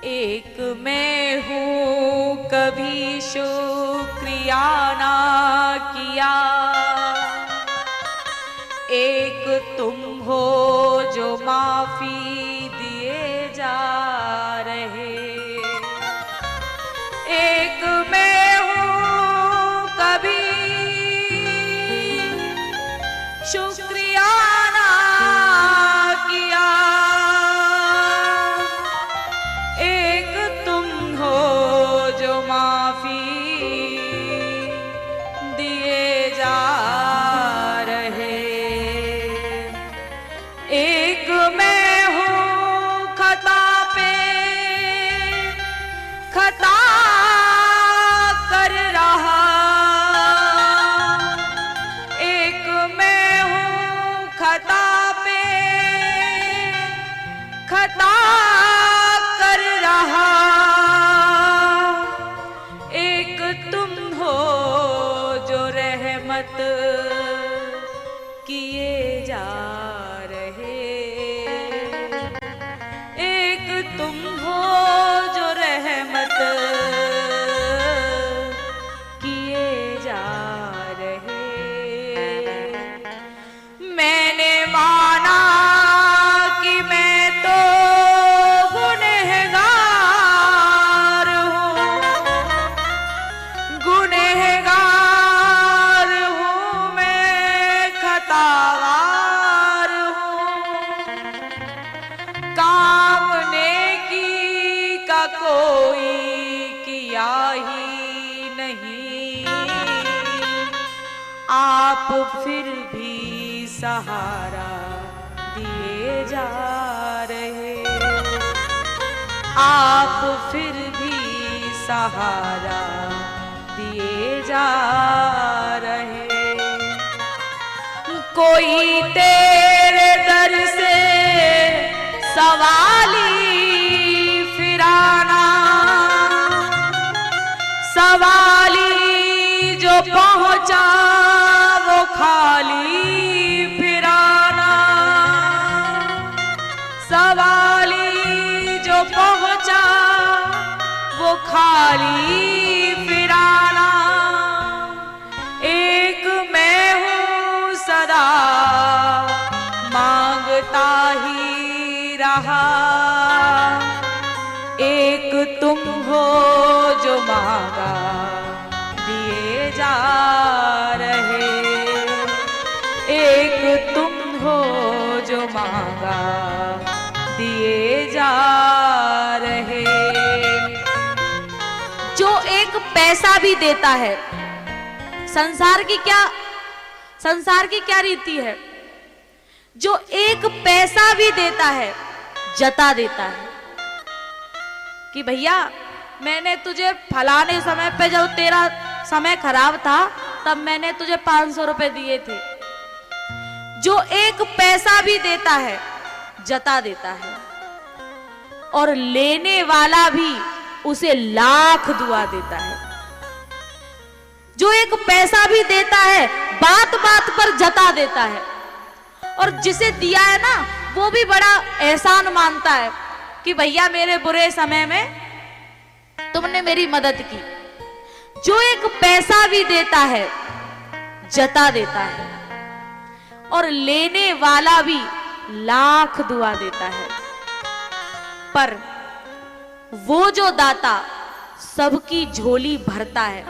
एक मैं हूँ कभी शुक्रिया ना किया, एक तुम हो जो माफी दिए जा रहे। एक मैं हूँ कभी शुक्रिया ना किया, एक तुम हो जो माफी दिए जा रहे। एक मैं हूँ खता पे खता कर रहा, एक मैं हूँ खता पे खता कर रहा, एक तुम हो जो रहमत किए जा रहे। एक तुम हो जो रहमत किए जा रहे। मैंने माना कि मैं तो गुनहगार हूँ, गुनहगार हूँ, मैं खतावार हूँ। काम नेकी का कोई किया ही नहीं, आप फिर भी सहारा दिए जा रहे। आप फिर भी सहारा दिए जा रहे। कोई तेरे दर से सवाली फिराना, सवाली जो पहुंचा वो खाली फिराना, सवाली जो पहुंचा वो खाली फिराना। एक मैं हूँ सदा मांगता ही रहा, एक तुम हो जो मांगा दिए जा रहे। एक तुम हो जो मांगा दिए जा रहे। जो एक पैसा भी देता है, संसार की क्या रीति है, जो एक पैसा भी देता है जता देता है कि भैया मैंने तुझे फलाने समय पे, जब तेरा समय खराब था तब मैंने तुझे 500 रुपए दिए थे। जो एक पैसा भी देता है जता देता है, और लेने वाला भी उसे लाख दुआ देता है। जो एक पैसा भी देता है बात बात पर जता देता है, और जिसे दिया है ना वो भी बड़ा एहसान मानता है कि भैया मेरे बुरे समय में तुमने मेरी मदद की। जो एक पैसा भी देता है जता देता है, और लेने वाला भी लाख दुआ देता है। पर वो जो दाता सबकी झोली भरता है,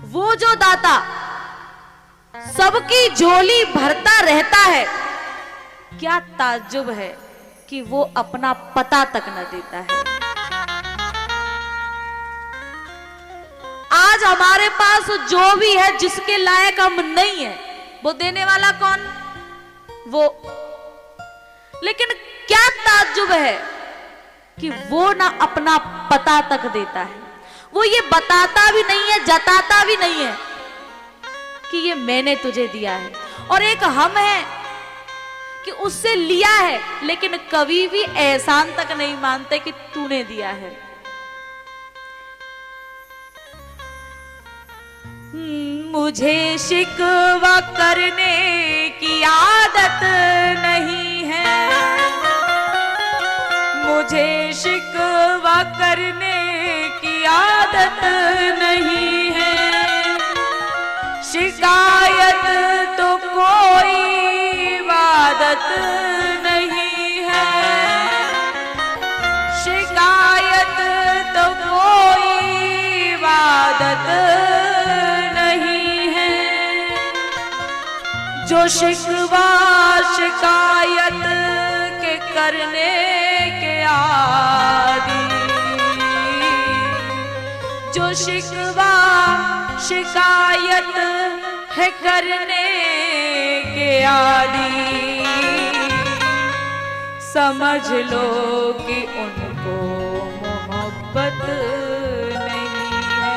वो जो दाता सबकी झोली भरता रहता है, क्या ताज्जुब है कि वो अपना पता तक न देता है। आज हमारे पास जो भी है, जिसके लायक हम नहीं है, वो देने वाला कौन? वो। लेकिन क्या ताज्जुब है कि वो ना अपना पता तक देता है। वो ये बताता भी नहीं है, जताता भी नहीं है कि ये मैंने तुझे दिया है। और एक हम है कि उससे लिया है, लेकिन कभी भी एहसान तक नहीं मानते कि तूने दिया है। मुझे शिकवा करने की आदत नहीं है, मुझे शिकवा करने की आदत नहीं है, शिकायत तो कोई इबादत नहीं है, शिकायत तो कोई इबादत नहीं है। जो शिकवा शिकायत के करने के आदी, जो शिकवा शिकायत है करने के आदी, समझ लो कि उनको मोहब्बत नहीं है,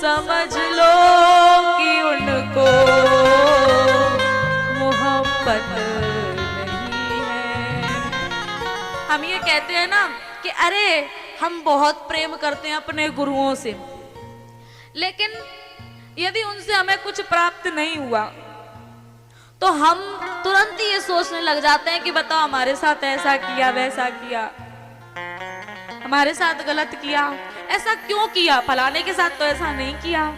समझ लो कि उनको मोहब्बत नहीं है। हम ये कहते हैं ना कि अरे हम बहुत प्रेम करते हैं अपने गुरुओं से, लेकिन यदि उनसे हमें कुछ प्राप्त नहीं हुआ तो हम तुरंत ये सोचने लग जाते हैं कि बताओ हमारे साथ ऐसा किया वैसा किया, हमारे साथ गलत किया, ऐसा क्यों किया, फलाने के साथ तो ऐसा नहीं किया।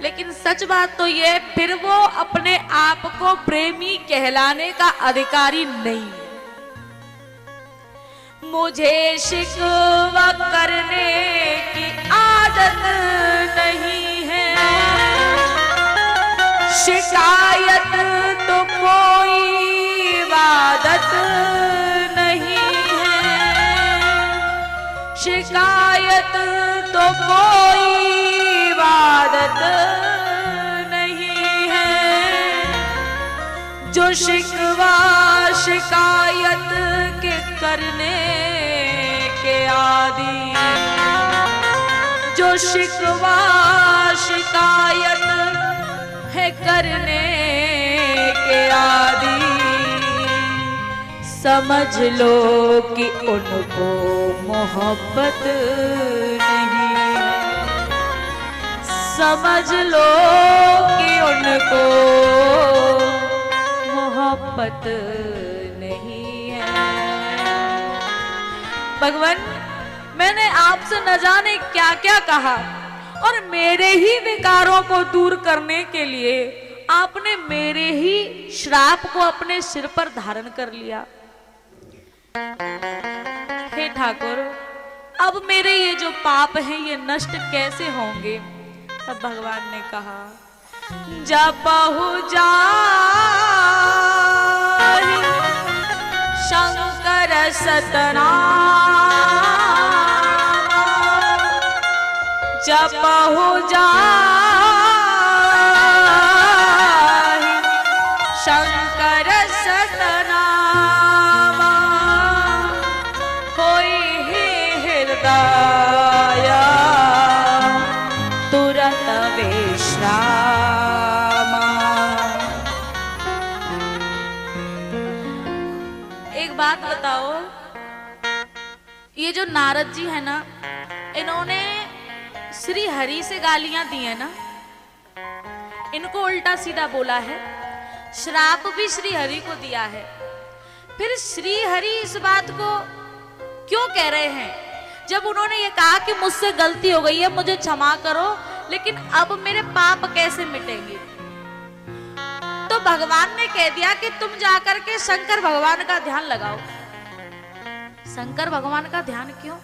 लेकिन सच बात तो ये, फिर वो अपने आप को प्रेमी कहलाने का अधिकारी नहीं है। मुझे शिकवा करने की आदत नहीं है, शिकायत तो कोई इबादत नहीं है, शिकायत तो कोई इबादत नहीं है। जो शिकवा शिकायत के करने के आदी, जो शिकवा शिकायत है करने के आदी, समझ लो कि उनको मोहब्बत नहीं है, समझ लो कि उनको मोहब्बत नहीं है। भगवान, मैंने आपसे न जाने क्या क्या कहा और मेरे ही विकारों को दूर करने के लिए आपने मेरे ही श्राप को अपने सिर पर धारण कर लिया। हे ठाकुर, अब मेरे ये जो पाप हैं ये नष्ट कैसे होंगे? तब भगवान ने कहा, जपहु जाहि शंकर सतनाम, जपहु जाहि शंकर सतनाम, होई ही हृदय तुरत विश्राम। एक बात बताओ, ये जो नारद जी है ना, इन्होंने श्री हरि से गालियां दी है ना, इनको उल्टा सीधा बोला है, श्राप भी श्री हरि को दिया है। फिर श्री हरि इस बात को क्यों कह रहे हैं? जब उन्होंने ये कहा कि मुझसे गलती हो गई है, मुझे क्षमा करो, लेकिन अब मेरे पाप कैसे मिटेंगे? तो भगवान ने कह दिया कि तुम जाकर के शंकर भगवान का ध्यान लगाओ। शंकर भगवान का ध्यान क्यों?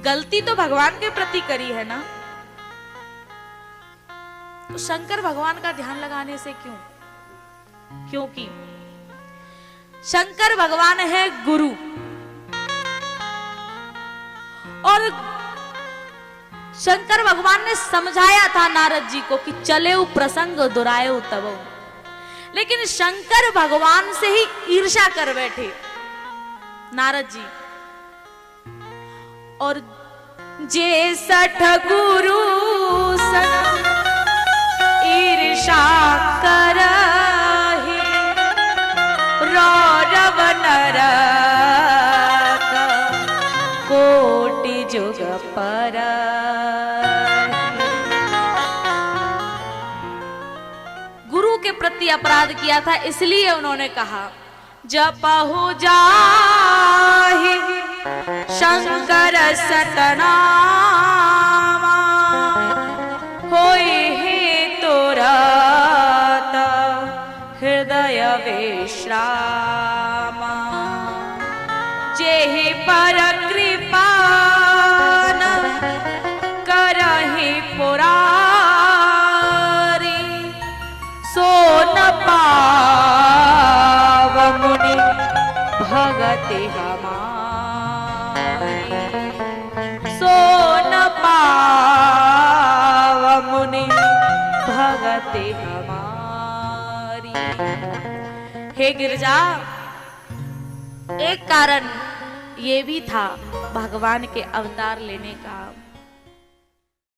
गलती तो भगवान के प्रति करी है ना, तो शंकर भगवान का ध्यान लगाने से क्यों? क्योंकि शंकर भगवान है गुरु, और शंकर भगवान ने समझाया था नारद जी को कि चले प्रसंग दुराए तब, लेकिन शंकर भगवान से ही ईर्ष्या कर बैठे नारद जी। और जे सठ गुरु सन ईर्ष्या करहि, रौरव नरक कोटि जुग पर। गुरु के प्रति अपराध किया था, इसलिए उन्होंने कहा जपहु जाहि शंकर सतनामा होई हे तुरत हृदय विश्रामा जेहि पर कृपा न करहि पुरारी सो न पाव मुनि भगति हमारी सो न पाव मुनि भगति हमारी। हे गिरजा, एक कारण ये भी था भगवान के अवतार लेने का।